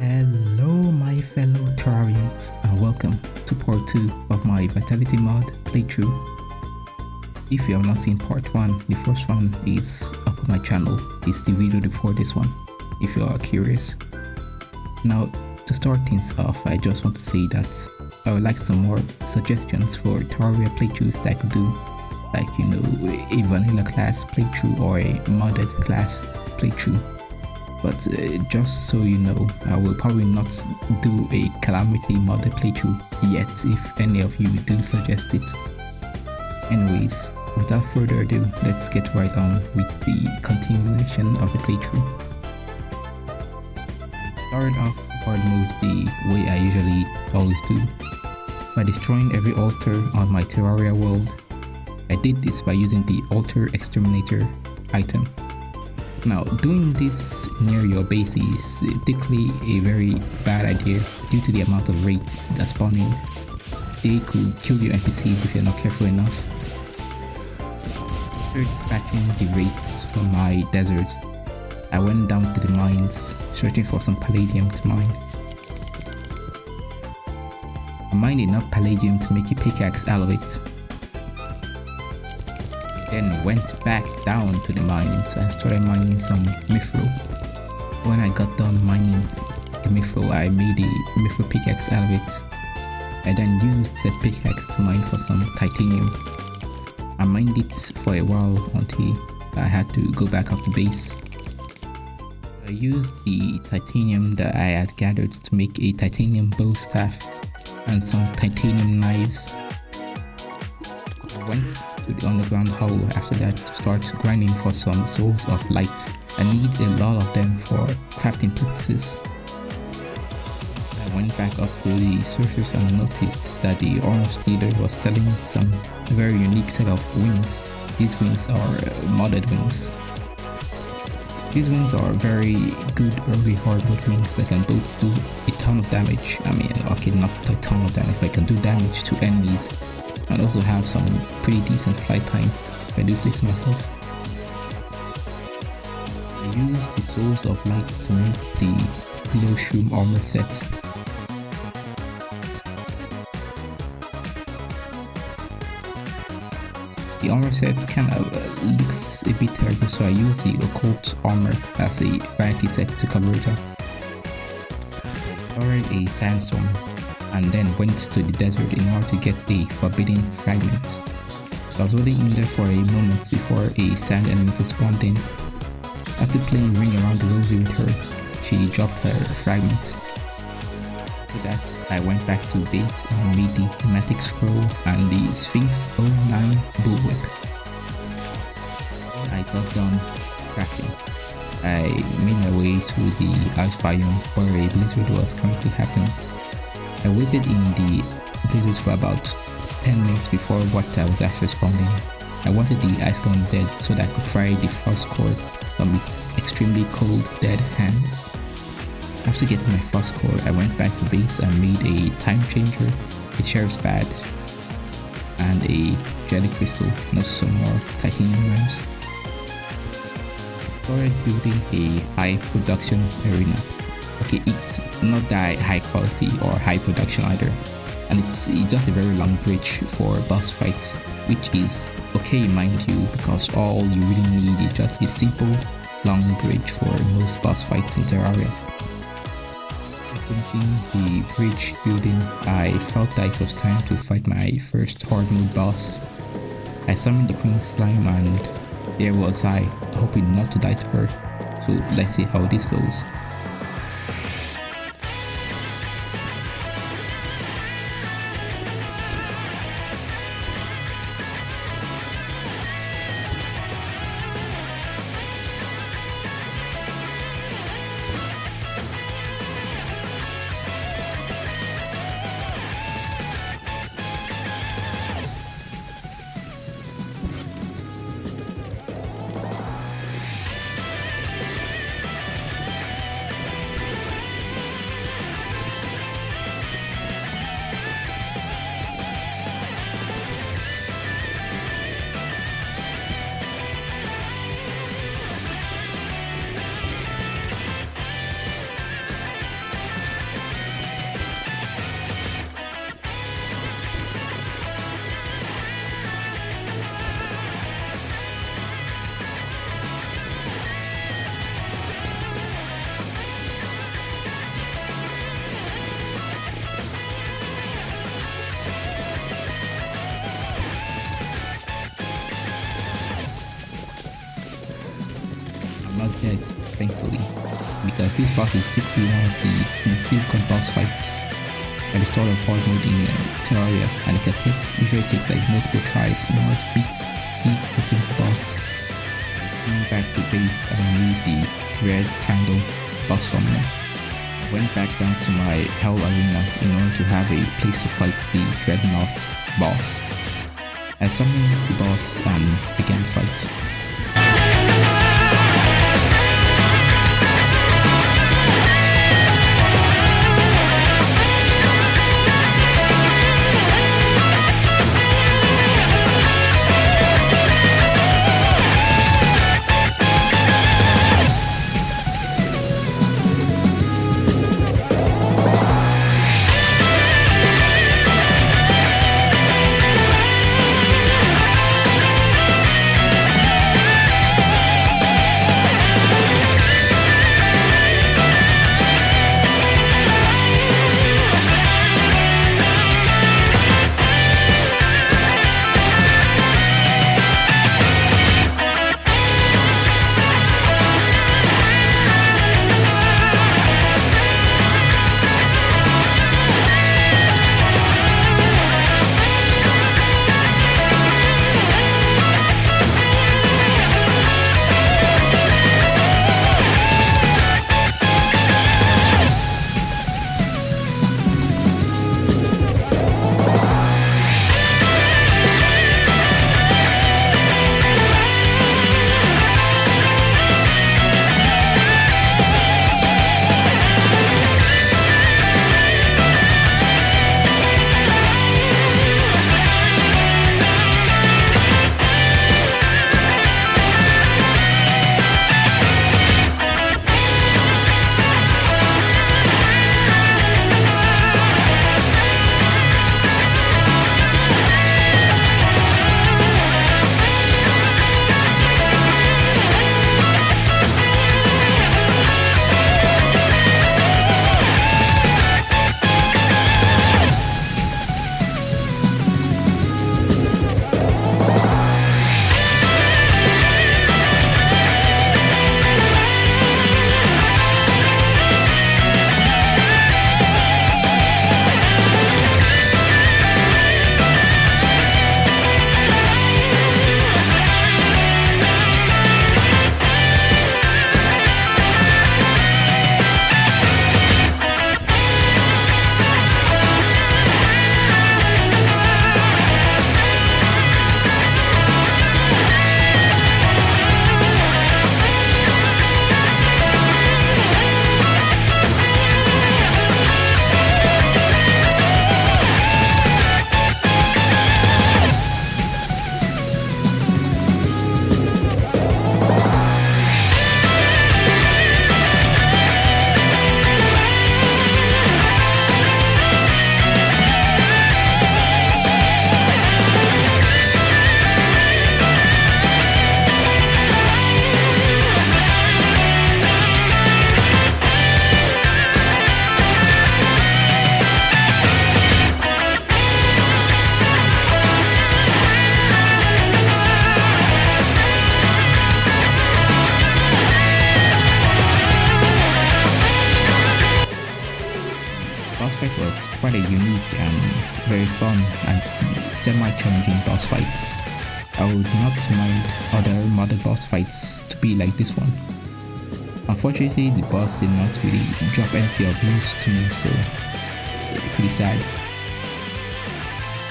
Hello my fellow Terrarians and welcome to part 2 of my Vitality mod playthrough. If you have not seen part 1, the first one is up on my channel. It's the video before this one if you are curious. Now to start things off, I just want to say that I would like some more suggestions for Terraria playthroughs that I could do, like a vanilla class playthrough or a modded class playthrough. But just so you know, I will probably not do a Calamity modded playthrough yet if any of you do suggest it. Anyways, without further ado, let's get right on with the continuation of the playthrough. Started off Hardmode the way I usually always do, by destroying every altar on my Terraria world. I did this by using the Altar Exterminator item. Now, doing this near your base is typically a very bad idea due to the amount of raids that spawn in. They could kill your NPCs if you're not careful enough. After dispatching the raids from my desert, I went down to the mines searching for some palladium to mine. I mined enough palladium to make a pickaxe out of it. Then went back down to the mines and started mining some mithril. When I got done mining the mithril, I made a mithril pickaxe out of it. I then used said pickaxe to mine for some titanium. I mined it for a while until I had to go back up to base. I used the titanium that I had gathered to make a titanium bow staff and some titanium knives. I went to the underground hole after that to start grinding for some souls of light. I need a lot of them for crafting purposes. I went back up to the surface and noticed that the orange dealer was selling some very unique set of wings. These wings are modded wings. These wings are very good early hardmode wings that can both do a ton of damage. I mean, okay, not a ton of damage, but can do damage to enemies and also have some pretty decent flight time, if I do say so myself. I used the Souls of Lights to make the Glowshroom armor set. The armor set kind of looks a bit terrible, so I used the Occult armor as a vanity set to cover it up. I started a sandstorm and then went to the desert in order to get a forbidden fragment. I was only in there for a moment before a sand elemental spawned in. After playing Ring Around the Rosy with her, she dropped her fragment. After that, I went back to base and made the Thematic Scroll and the Sphinx 09 Bullwhip. I got done crafting. I made my way to the ice biome where a blizzard was currently happening. I waited in the blizzard for about 10 minutes before what was actually spawning. I wanted the ice golem dead so that I could pry the frost core from its extremely cold dead hands. After getting my frost core, I went back to base and made a time changer, a sheriff's badge, and a jelly crystal, and also some more titanium knives. I started building a high production arena. Okay, it's not that high quality or high production either, and it's just a very long bridge for boss fights, which is okay mind you, because all you really need is just a simple long bridge for most boss fights in Terraria. After finishing the bridge building, I felt that it was time to fight my first hardmode boss. I summoned the Queen Slime and there was I, hoping not to die to her, so let's see how this goes. boss is typically one of the most difficult boss fights at the start of Hardmode in Terraria, and it can usually take like multiple tries in order to beat this specific boss. Coming back to base, I need the red candle boss summoner. I went back down to my hell arena in order to have a place to fight the dreadnought boss. I summoned the boss and began the fight. boss fight was quite a unique and very fun and semi-challenging boss fight. I would not mind other modern boss fights to be like this one. Unfortunately, the boss did not really drop anything of moves to me, so pretty sad.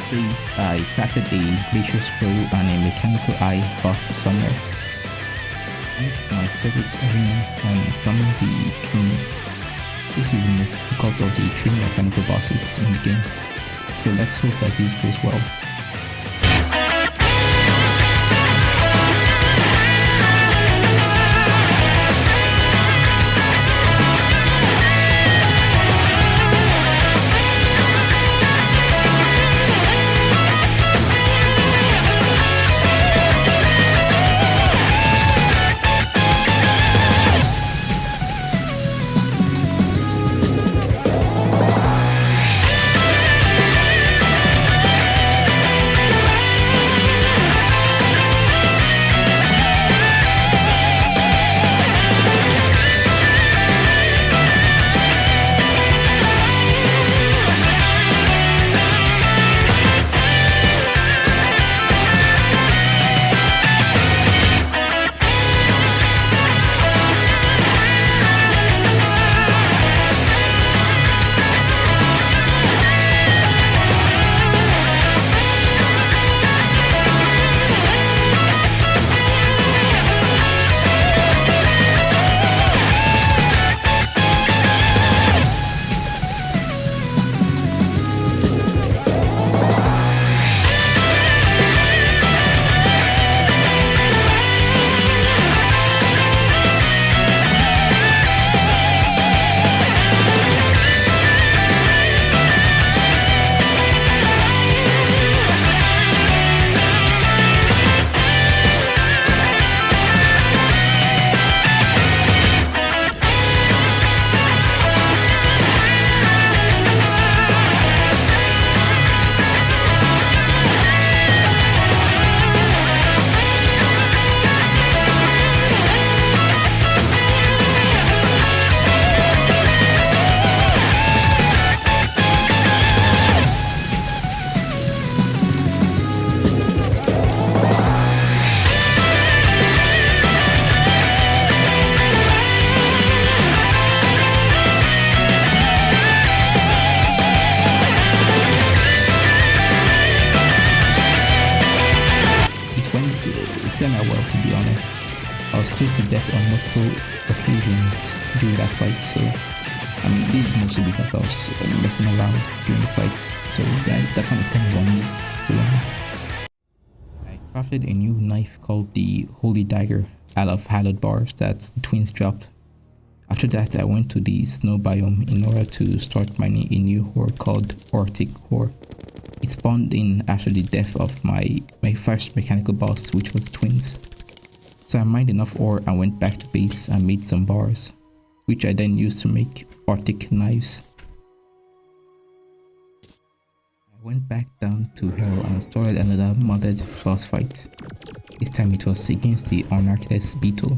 Please, I crafted a glacial scroll and a mechanical eye boss summoner. I went to my service arena and summoned the twins. This is the most difficult of the 3 mechanical bosses in the game, so let's hope that this goes well. So I mean, this is mostly because I was messing around during the fight, so that one is kind of on me, to be honest. I crafted a new knife called the Holy Dagger out of hallowed bars that the twins dropped. After that, I went to the snow biome in order to start mining a new ore called Arctic ore. It spawned in after the death of my first mechanical boss, which was the twins. So I mined enough ore and went back to base and made some bars, which I then used to make Arctic knives. I went back down to hell and started another modded boss fight. This time it was against the Anarchist beetle.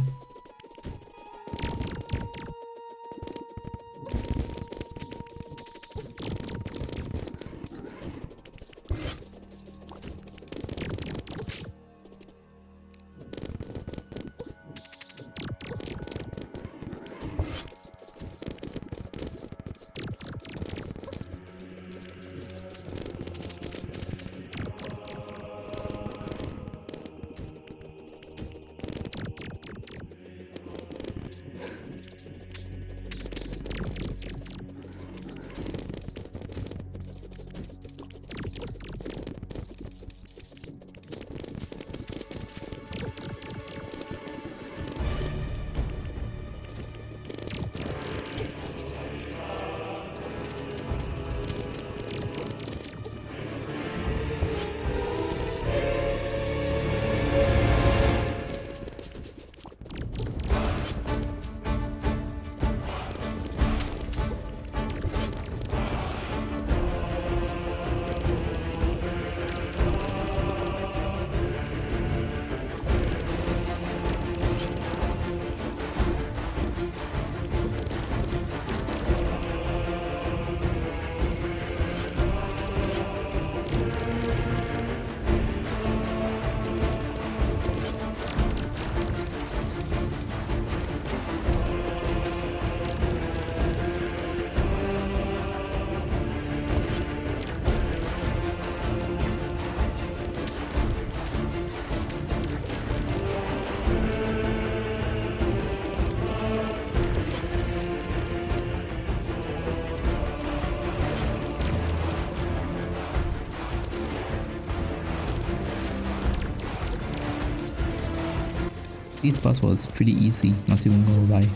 This boss was pretty easy, not even gonna lie.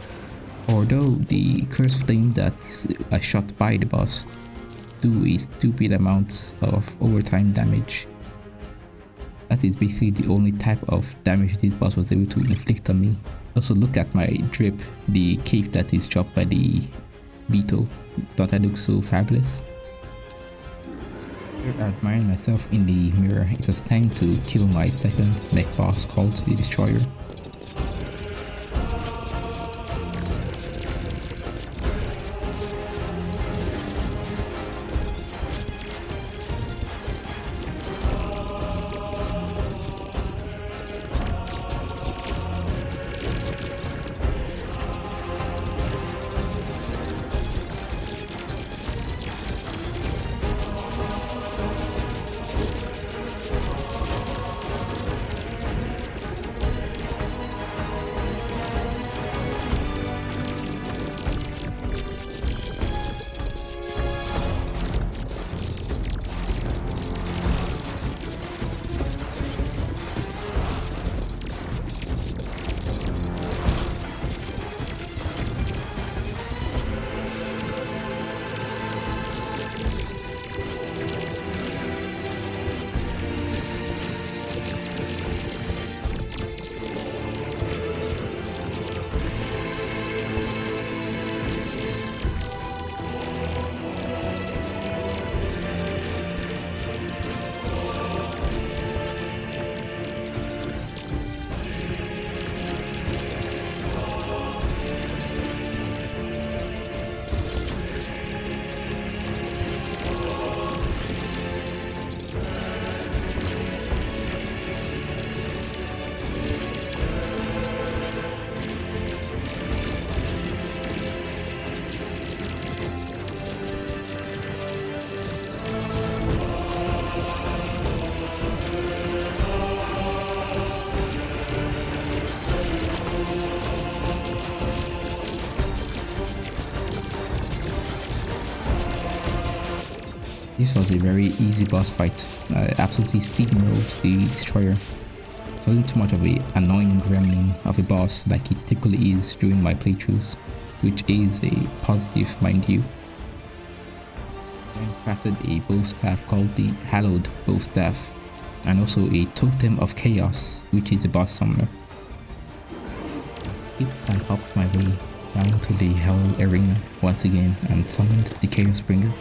Although the cursed flame that I shot by the boss do a stupid amount of overtime damage. That is basically the only type of damage this boss was able to inflict on me. Also look at my drip, the cape that is dropped by the beetle. Don't I look so fabulous? After admiring myself in the mirror, it was time to kill my second mech boss called the Destroyer. This was a very easy boss fight. I absolutely steamrolled the destroyer. It wasn't too much of an annoying gremlin of a boss like it typically is during my playthroughs, which is a positive, mind you. Then crafted a bow staff called the Hallowed Bow Staff, and also a Totem of Chaos, which is a boss summoner. Skipped and hopped my way down to the Hell Arena once again and summoned the Chaos Bringer.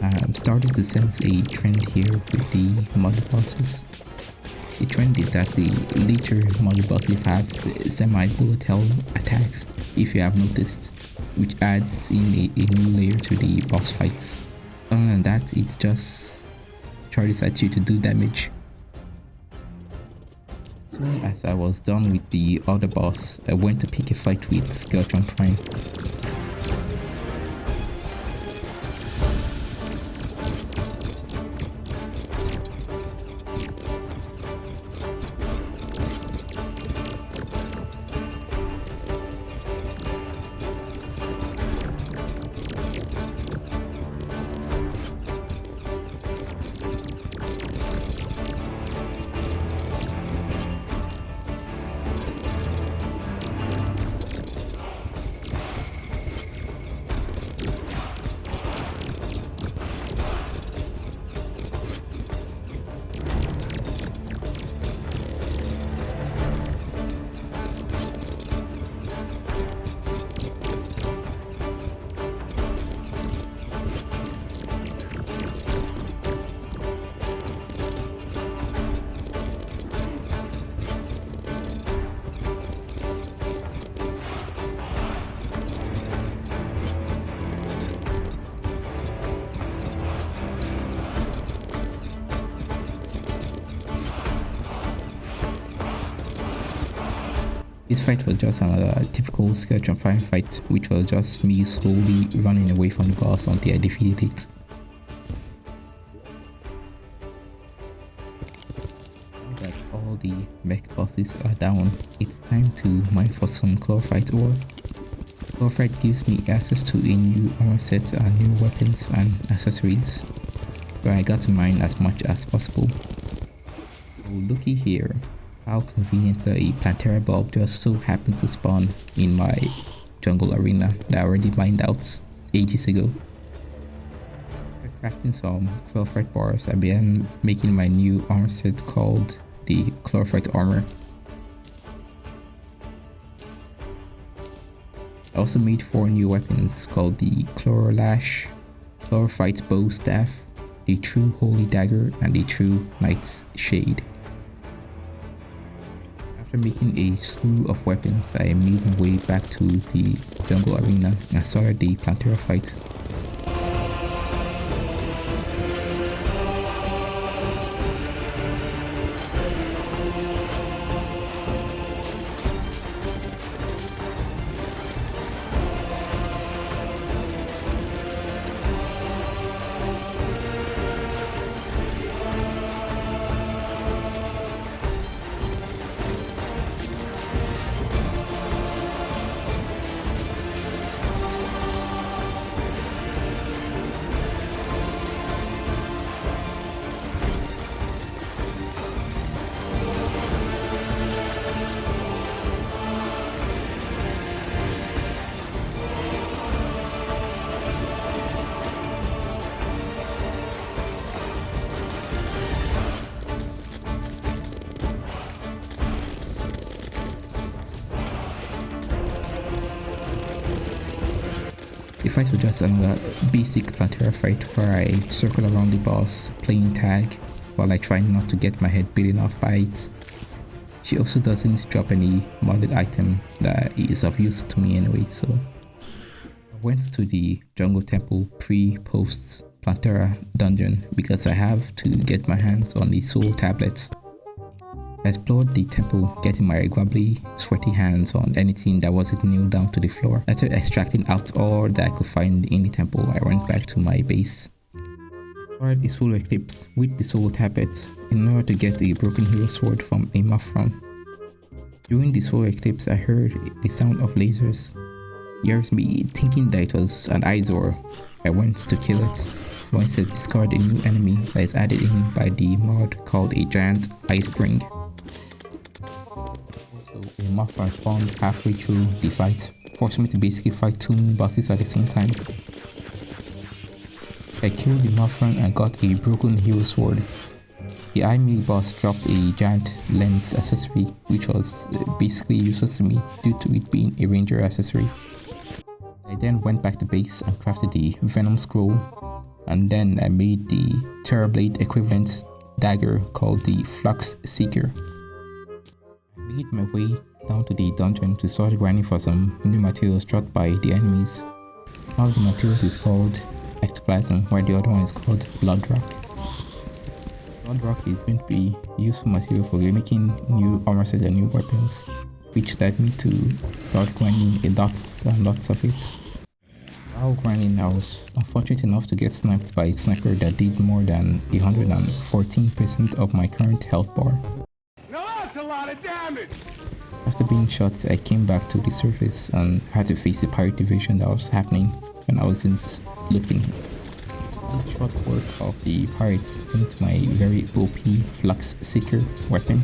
I'm starting to sense a trend here with the mother bosses. The trend is that the later mother bosses have semi-bullet hell attacks, if you have noticed, which adds in a new layer to the boss fights. Other than that, it's just charges at you to do damage. As soon as I was done with the other boss, I went to pick a fight with Skeleton Prime. This fight was just another typical Skeleton Prime fight, which was just me slowly running away from the boss until I defeated it. Now that all the mech bosses are down, it's time to mine for some Chlorophyte ore. Chlorophyte gives me access to a new armor set and new weapons and accessories, where I got to mine as much as possible. Oh, looky here. How convenient that a Plantera bulb just so happened to spawn in my jungle arena that I already mined out ages ago. By crafting some Chlorophyte bars, I began making my new armor set called the Chlorophyte Armor. I also made 4 new weapons called the Chlorolash, Chlorophyte Bow Staff, the True Holy Dagger, and the True Knight's Shade. After making a slew of weapons, I made my way back to the jungle arena and started the Plantera fight. fight was just another basic Plantera fight where I circle around the boss playing tag while I try not to get my head bitten off by it. She also doesn't drop any modded item that is of use to me anyway, so I went to the Jungle Temple pre-post Plantera dungeon because I have to get my hands on the soul tablet. I explored the temple, getting my grubbly, sweaty hands on anything that wasn't nailed down to the floor. After extracting out all that I could find in the temple, I went back to my base. I tried the solar eclipse with the soul tablet in order to get a broken hero sword from a Muffron. During the solar eclipse, I heard the sound of lasers. It hears me thinking that it was an Izor. I went to kill it. Once it discovered a new enemy that is added in by the mod called a giant ice spring. Also, a Muffron spawned halfway through the fight, forcing me to basically fight two mini bosses at the same time. I killed the Muffron and got a broken hero sword. The eye mini boss dropped a giant lens accessory, which was basically useless to me due to it being a ranger accessory. I then went back to base and crafted the Venom Scroll, and then I made the Terrablade equivalent dagger called the Flux Seeker. I made my way down to the dungeon to start grinding for some new materials dropped by the enemies. One of the materials is called Ectoplasm, while the other one is called Blood Rock. Blood Rock is going to be useful material for making new armor sets and new weapons, which led me to start grinding lots and lots of it. While grinding, I was unfortunate enough to get sniped by a sniper that did more than 114% of my current health bar. Now that's a lot of damage! After being shot, I came back to the surface and had to face the pirate invasion that was happening when I wasn't looking. One short work of the pirates into my very OP Flux Seeker weapon.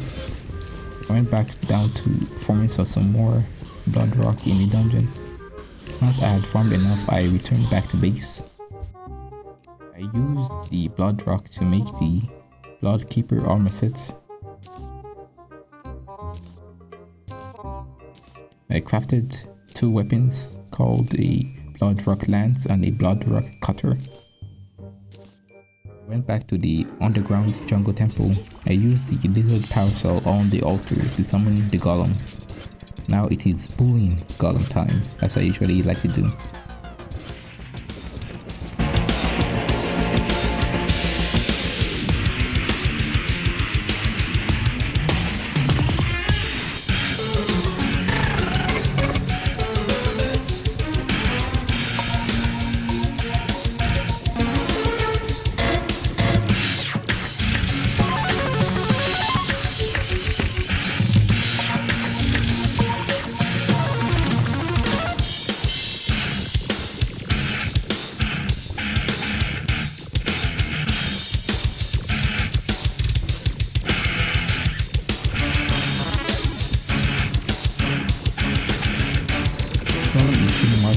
I went back down to farming for some more Blood Rock in the dungeon. Once I had farmed enough, I returned back to base. I used the Blood Rock to make the Blood Keeper armor set. I crafted two weapons called a Blood Rock Lance and a Blood Rock Cutter. I went back to the underground jungle temple. I used the lizard power cell on the altar to summon the golem. Now it is bullying golem time, as I usually like to do.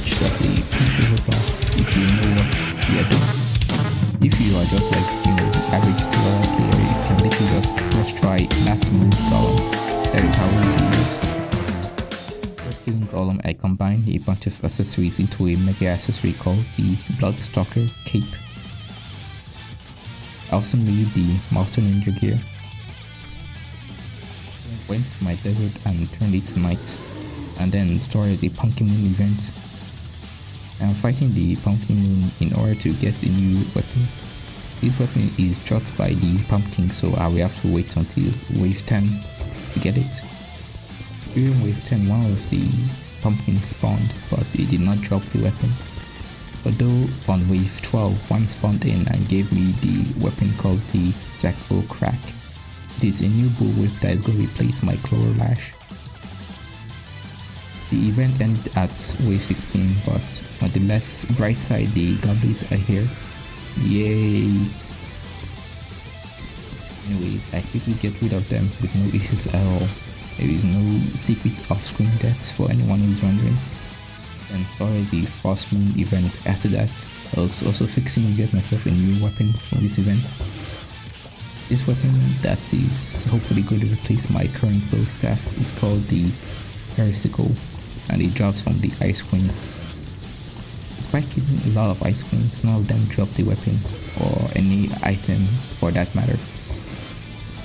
Just a pushover boss if you know what you are doing. If you are just like, the average Terraria player, you can literally just first try Mastermode Golem. That is how easy it is. For killing Golem, I combined a bunch of accessories into a mega accessory called the Bloodstalker Cape. I also made the Master Ninja gear. I went to my desert and turned it to night, and then started a Pumpkin Moon event. I'm fighting the Pumpkin Moon in order to get a new weapon. This weapon is dropped by the Pumpkin, so I will have to wait until wave 10 to get it. During wave 10, one of the pumpkins spawned, but it did not drop the weapon. Although on wave 12, one spawned in and gave me the weapon called the Jackbow Crack. It is a new bullwhip that is going to replace my Chloro Lash. The event ended at wave 16, but on the less bright side, the goblins are here. Yay! Anyways, I quickly get rid of them with no issues at all. There is no secret off-screen deaths for anyone who is wondering. Then started the Frost Moon event after that. I was also fixing to get myself a new weapon for this event. This weapon that is hopefully going to replace my current bow staff is called the Heresicle, and it drops from the Ice Queen. It's Despite killing a lot of ice queens, none of them dropped a weapon or any item for that matter.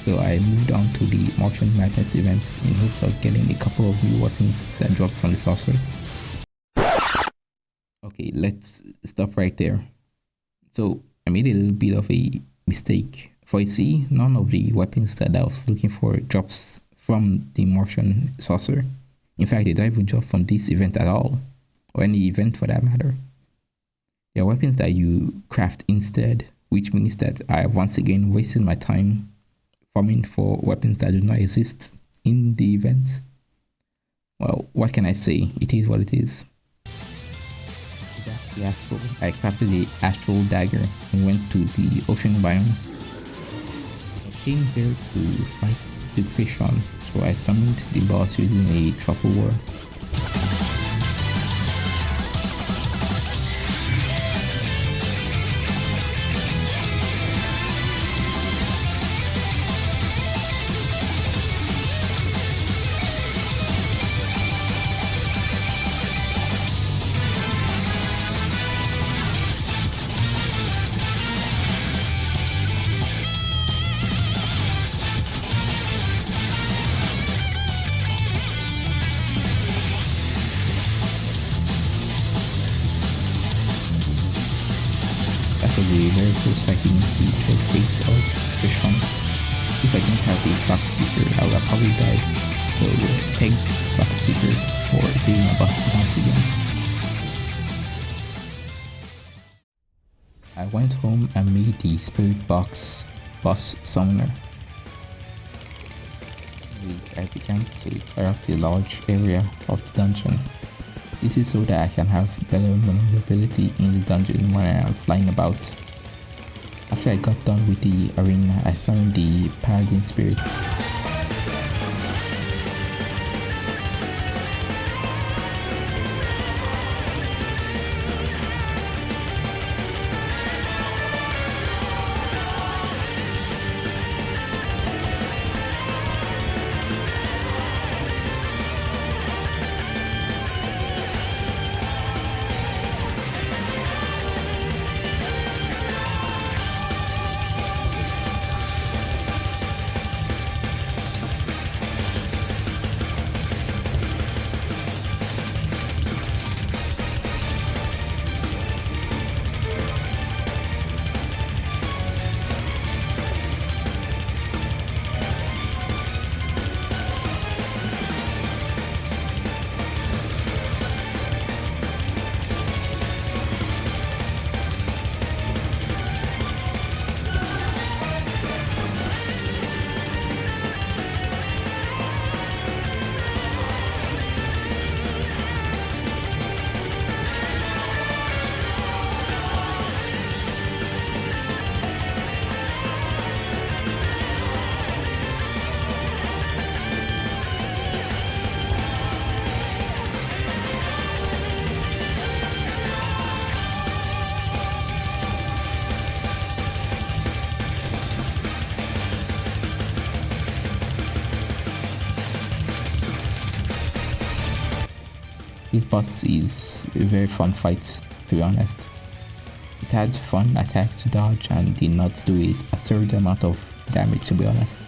So I moved on to the Martian Madness events in hopes of getting a couple of new weapons that dropped from the sorcerer. Okay, let's stop right there. So I made a little bit of a mistake. For you see, none of the weapons that I was looking for drops from the Martian sorcerer. In fact, they don't even drop from this event at all, or any event for that matter. They are weapons that you craft instead, which means that I have once again wasted my time farming for weapons that do not exist in the event. Well, what can I say? It is what it is. The astral. I crafted the astral dagger and went to the ocean biome. I came here to fight the fish on, so I summoned the boss using a truffle war. That was a very close fight against the third phase of Fishon. If I didn't have a Fox Seeker, I would have probably died. So thanks Fox Seeker for saving my butt once again. I went home and made the Spirit Box Boss Summoner. Anyways, I began to clear out a large area of the dungeon. This is so that I can have better maneuverability in the dungeon when I am flying about. After I got done with the arena, I summoned the Paladin Spirit. This boss is a very fun fight, to be honest. It had fun attacks to dodge and did not do a absurd amount of damage, to be honest.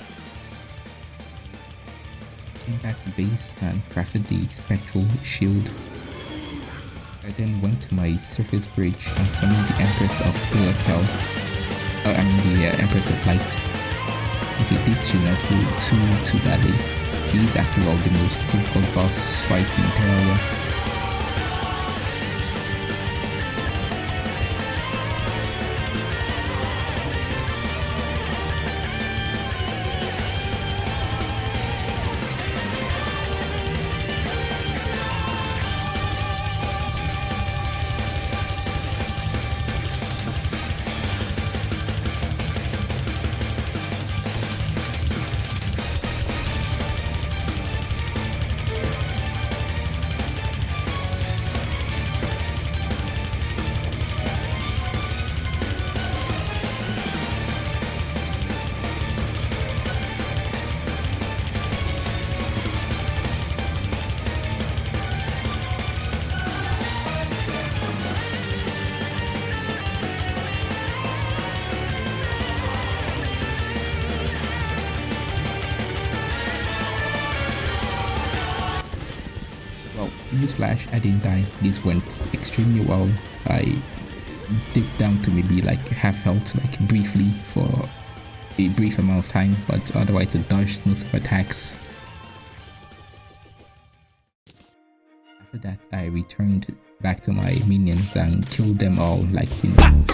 Came back to base and crafted the spectral shield. I then went to my surface bridge and summoned the Empress of Bullet Hell. The Empress of Light. Okay, this should not go too badly. She is after all the most difficult boss fight in Terraria. newsflash, I didn't die. This went extremely well. I dipped down to maybe like half health, like briefly for a brief amount of time, but otherwise I dodged most of attacks. After that, I returned back to my minions and killed them all, like, you know.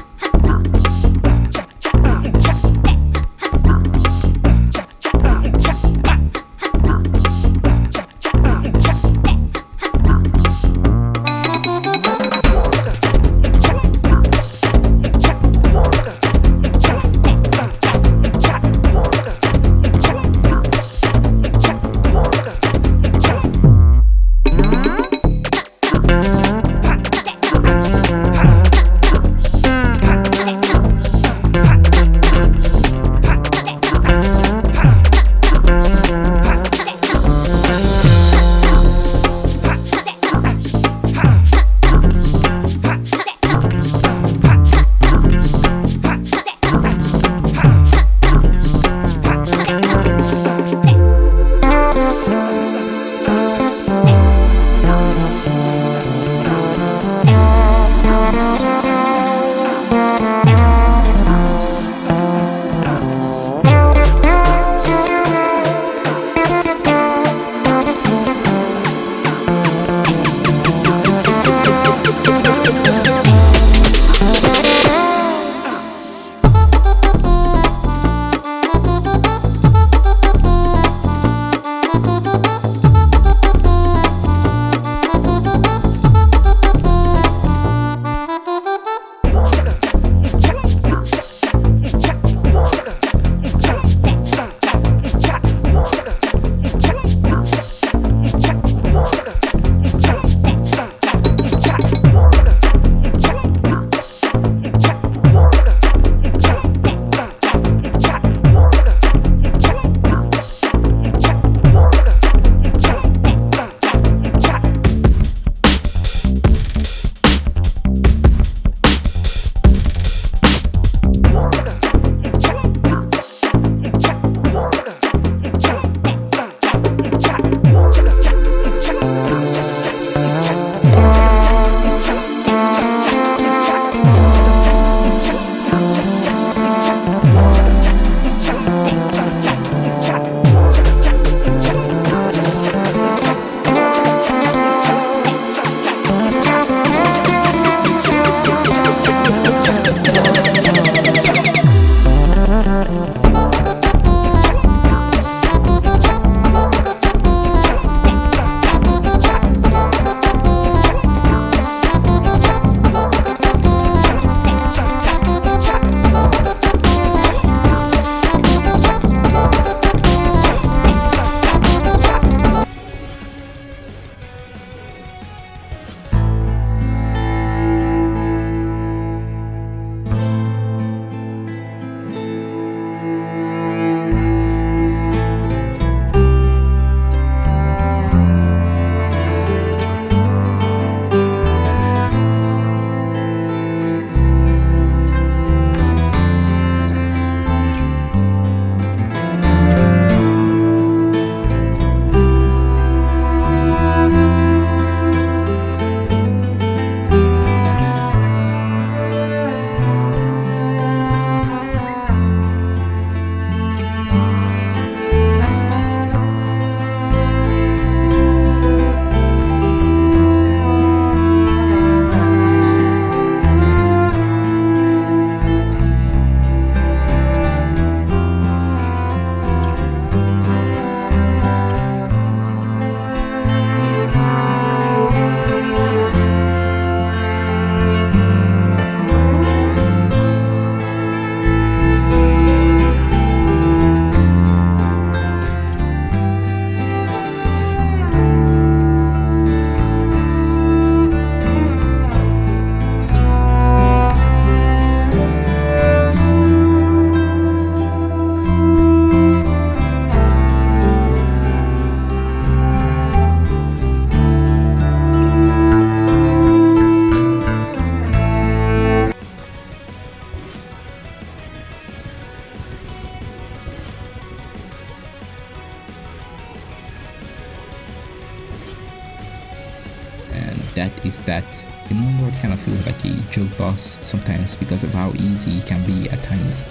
that is that the moon lord kind of feels like a joke boss sometimes because of how easy he can be at times.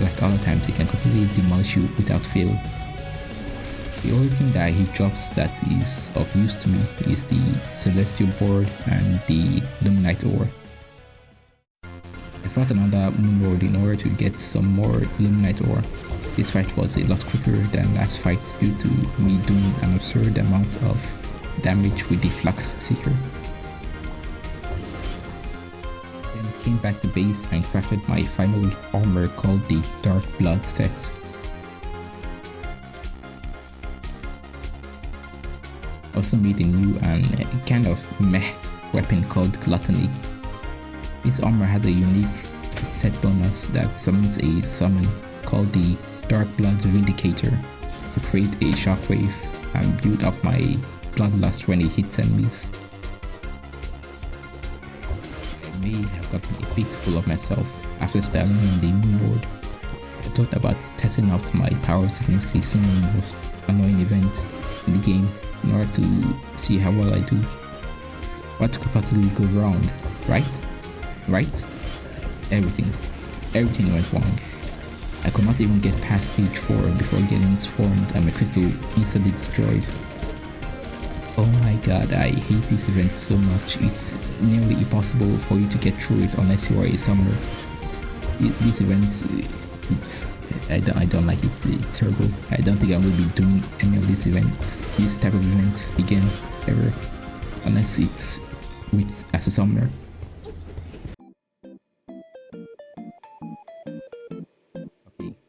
Like other times he can completely demolish you without fail. The only thing that he drops that is of use to me is the celestial board and the luminite ore. I fought another moon lord in order to get some more luminite ore. This fight was a lot quicker than last fight due to me doing an absurd amount of damage with the Flux Seeker. Then came back to base and crafted my final armor called the Dark Blood set. Also made a new and kind of meh weapon called Gluttony. This armor has a unique set bonus that summons a summon called the Dark Blood Vindicator to create a shockwave and build up my bloodlust when it hits enemies. I may have gotten a bit full of myself after styling on the Moon Lord. I thought about testing out my powers against the single most annoying event in the game in order to see how well I do. What could possibly go wrong, right? Right? Everything went wrong. I could not even get past stage 4 before getting swarmed and my crystal instantly destroyed. Oh my god, I hate this event so much. It's nearly impossible for you to get through it unless you are a summoner. This event, I don't like it. It's terrible. I don't think I will be doing any of these events, this type of event again, ever, unless it's as a summoner.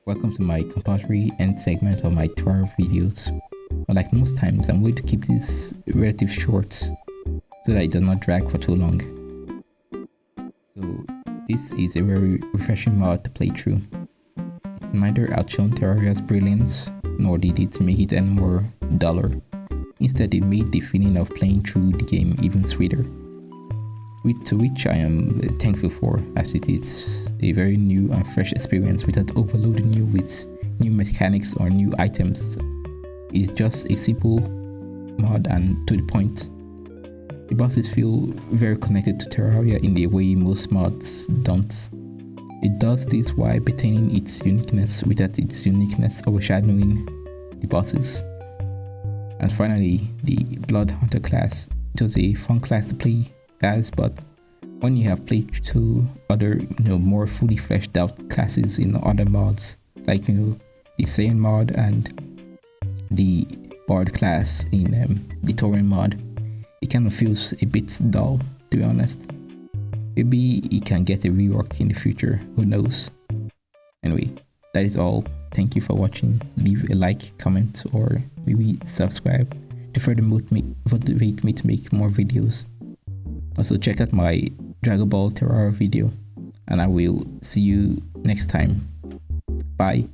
Welcome to my compulsory end segment of my Terraria videos. Like most times, I'm going to keep this relatively short so that it does not drag for too long. So this is a very refreshing mod to play through. It neither outshone Terraria's brilliance nor did it make it any more duller. Instead, it made the feeling of playing through the game even sweeter. To which I am thankful for, as it is a very new and fresh experience without overloading you with new mechanics or new items. It's just a simple mod and to the point. The bosses feel very connected to Terraria in the way most mods don't. It does this while retaining its uniqueness without its uniqueness overshadowing the bosses. And finally, the Blood Hunter class. It was a fun class to play as, but when you have played through other more fully fleshed out classes in other mods, like the Saiyan mod and the Bard class in the Tauren mod, it kind of feels a bit dull, to be honest. Maybe it can get a rework in the future, who knows. Anyway, that is all. Thank you for watching. Leave a like, comment, or maybe subscribe to further motivate me to make more videos. Also check out my Dragon Ball Terraria video, and I will see you next time. Bye.